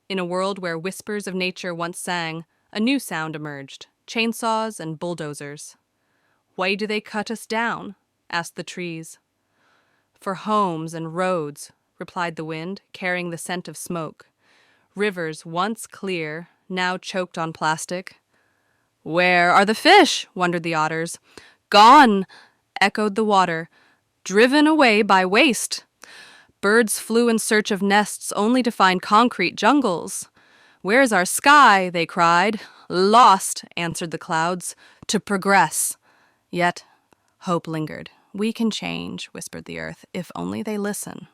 In a world where whispers of nature once sang, a new sound emerged: chainsaws and bulldozers. "Why do they cut us down?" asked the trees. "For homes and roads," replied the wind, carrying the scent of smoke. "Rivers once clear, now choked on plastic." "Where are the fish?" wondered the otters. "Gone," echoed the water. "Driven away by waste." Birds flew in search of nests only to find concrete jungles. "Where's our sky?" they cried. "Lost," answered the clouds, "to progress." Yet hope lingered. "We can change," whispered the earth, "if only they listen."